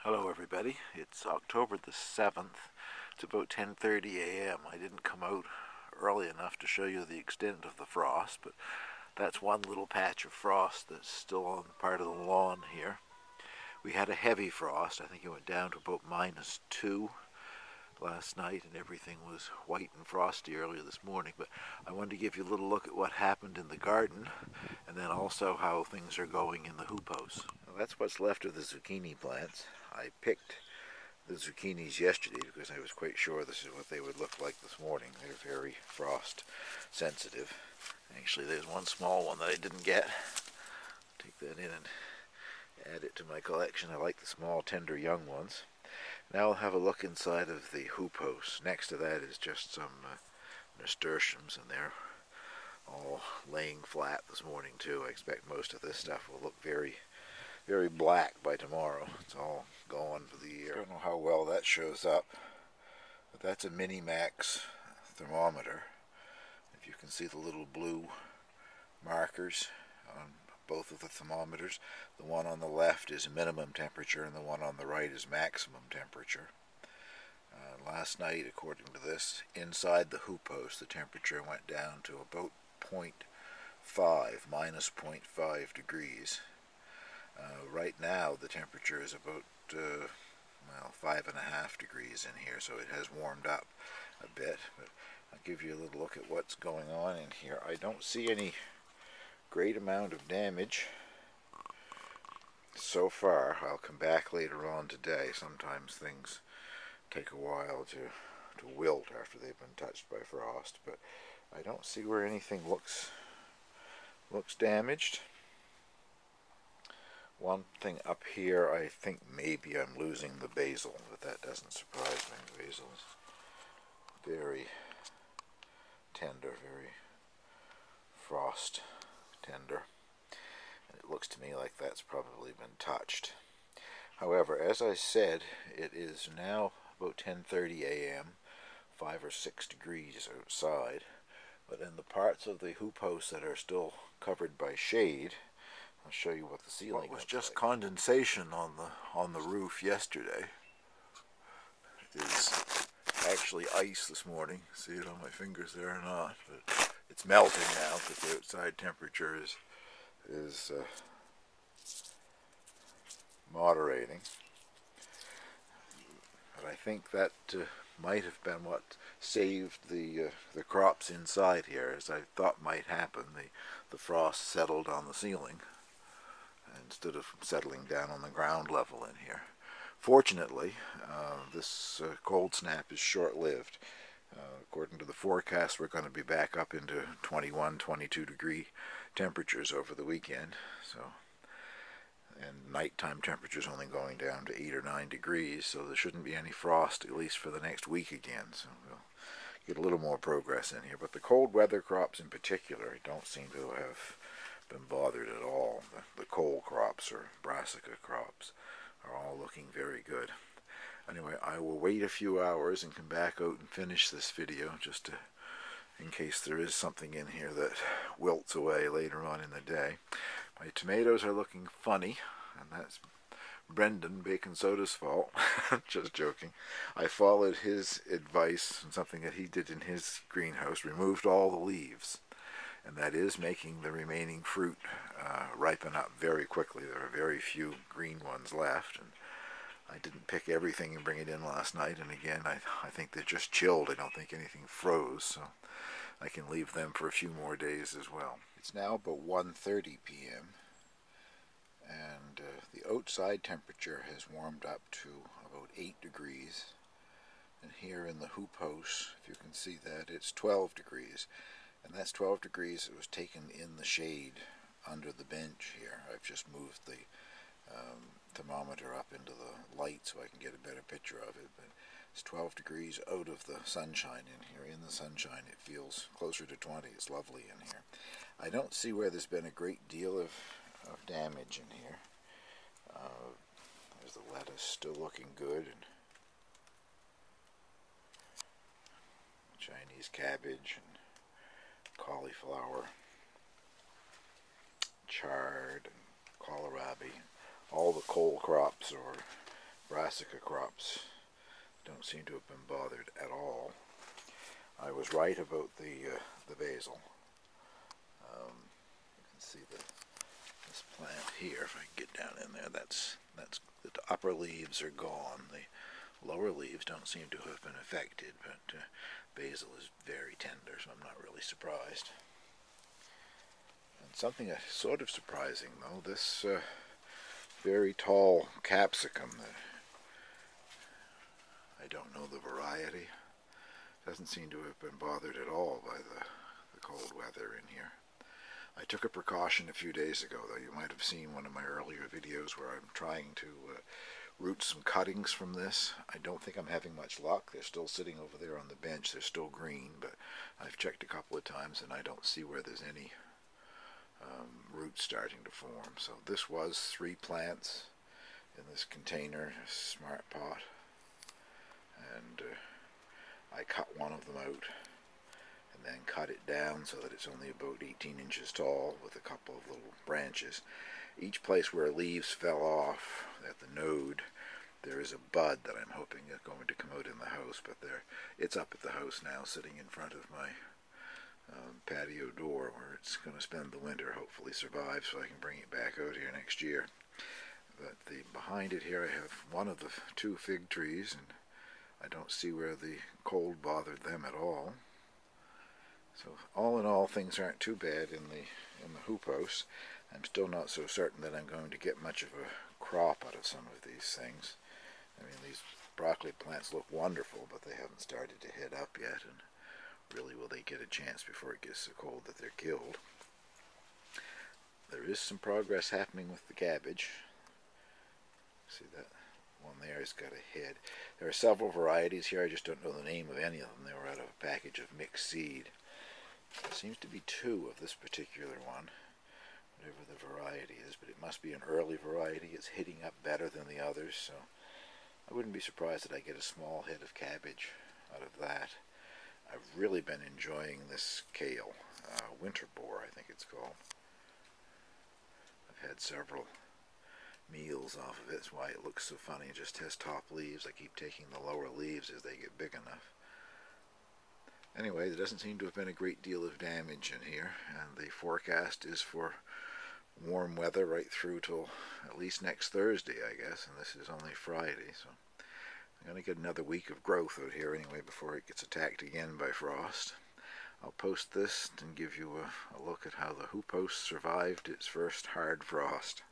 Hello everybody, it's October the 7th. It's about 10:30 a.m. I didn't come out early enough to show you the extent of the frost, but that's one little patch of frost that's still on part of the lawn here. We had a heavy frost. I think it went down to about -2 last night, and everything was white and frosty earlier this morning. But I wanted to give you a little look at what happened in the garden, and then also how things are going in the hoop house. Well, that's what's left of the zucchini plants. I picked the zucchinis yesterday because I was quite sure this is what they would look like this morning. They're very frost sensitive. Actually, there's one small one that I didn't get. Take that in and add it to my collection. I like the small, tender young ones. Now I'll have a look inside of the hoop house. Next to that is just some nasturtiums, and they're all laying flat this morning too. I expect most of this stuff will look very, very black by tomorrow. It's all gone for the year. I don't know how well that shows up, but that's a Minimax thermometer. If you can see the little blue markers on both of the thermometers, the one on the left is minimum temperature and the one on the right is maximum temperature. Last night, according to this, inside the hoop house, the temperature went down to about -0.5 degrees. Right now, the temperature is about 5.5 degrees in here, so it has warmed up a bit. But I'll give you a little look at what's going on in here. I don't see any great amount of damage so far. I'll come back later on today. Sometimes things take a while to wilt after they've been touched by frost, but I don't see where anything looks damaged. One thing up here, I think maybe I'm losing the basil, but that doesn't surprise me. Basil is very tender, very frost tender, and it looks to me like that's probably been touched. However, as I said, it is now about 10:30 a.m., 5 or 6 degrees outside, but in the parts of the hoop house that are still covered by shade, I'll show you what the ceiling looks like. What was just condensation on the roof yesterday is actually ice this morning. See it on my fingers there or not? But it's melting now because the outside temperature is moderating. But I think that might have been what saved the crops inside here, as I thought might happen. The frost settled on the ceiling instead of settling down on the ground level in here. Fortunately, this cold snap is short-lived. According to the forecast, we're going to be back up into 21, 22 degree temperatures over the weekend. And nighttime temperatures only going down to 8 or 9 degrees, so there shouldn't be any frost at least for the next week again. So we'll get a little more progress in here. But the cold weather crops in particular don't seem to have been bothered at all. The coal crops or brassica crops are all looking very good. Anyway, I will wait a few hours and come back out and finish this video just in case there is something in here that wilts away later on in the day. My tomatoes are looking funny, and that's Brendan Bacon Soda's fault. Just joking. I followed his advice on something that he did in his greenhouse, removed all the leaves, and that is making the remaining fruit ripen up very quickly. There are very few green ones left, and I didn't pick everything and bring it in last night, and again, I think they're just chilled. I don't think anything froze, so I can leave them for a few more days as well. It's now about 1:30 p.m. and the outside temperature has warmed up to about 8 degrees. And here in the hoop house, if you can see that, it's 12 degrees. And that's 12 degrees that was taken in the shade under the bench here. I've just moved the thermometer up into the light so I can get a better picture of it. But it's 12 degrees out of the sunshine in here. In the sunshine it feels closer to 20. It's lovely in here. I don't see where there's been a great deal of damage in here. There's the lettuce still looking good, and Chinese cabbage and cauliflower, chard and kohlrabi. All the coal crops are brassica crops don't seem to have been bothered at all. I was right about the basil. You can see this plant here. If I can get down in there, that's the upper leaves are gone. The lower leaves don't seem to have been affected, but basil is very tender, so I'm not really surprised. And something sort of surprising though, this very tall capsicum that I don't know the variety. Doesn't seem to have been bothered at all by the cold weather in here. I took a precaution a few days ago, though. You might have seen one of my earlier videos where I'm trying to root some cuttings from this. I don't think I'm having much luck. They're still sitting over there on the bench. They're still green, but I've checked a couple of times and I don't see where there's any roots starting to form. So this was 3 plants in this container, a smart pot, and I cut one of them out and then cut it down so that it's only about 18 inches tall with a couple of little branches. Each place where leaves fell off at the node, there is a bud that I'm hoping is going to come out in the house, but it's up at the house now, sitting in front of my patio door, where it's going to spend the winter, hopefully survive, so I can bring it back out here next year. But behind it here I have one of the 2 fig trees, and I don't see where the cold bothered them at all. So all in all, things aren't too bad in the hoop house. I'm still not so certain that I'm going to get much of a crop out of some of these things. I mean, these broccoli plants look wonderful, but they haven't started to head up yet, and really will they get a chance before it gets so cold that they're killed. There is some progress happening with the cabbage. See that one there has got a head. There are several varieties here. I just don't know the name of any of them. They were out of a package of mixed seed. There seems to be 2 of this particular one, whatever the variety is, but it must be an early variety. It's hitting up better than the others, so I wouldn't be surprised that I get a small head of cabbage out of that. I've really been enjoying this kale, winter boar I think it's called. I've had several meals off of it. That's why it looks so funny. It just has top leaves. I keep taking the lower leaves as they get big enough. Anyway, there doesn't seem to have been a great deal of damage in here, and the forecast is for warm weather right through till at least next Thursday, I guess, and this is only Friday, so I'm going to get another week of growth out here anyway before it gets attacked again by frost. I'll post this and give you a look at how the hoop house survived its first hard frost.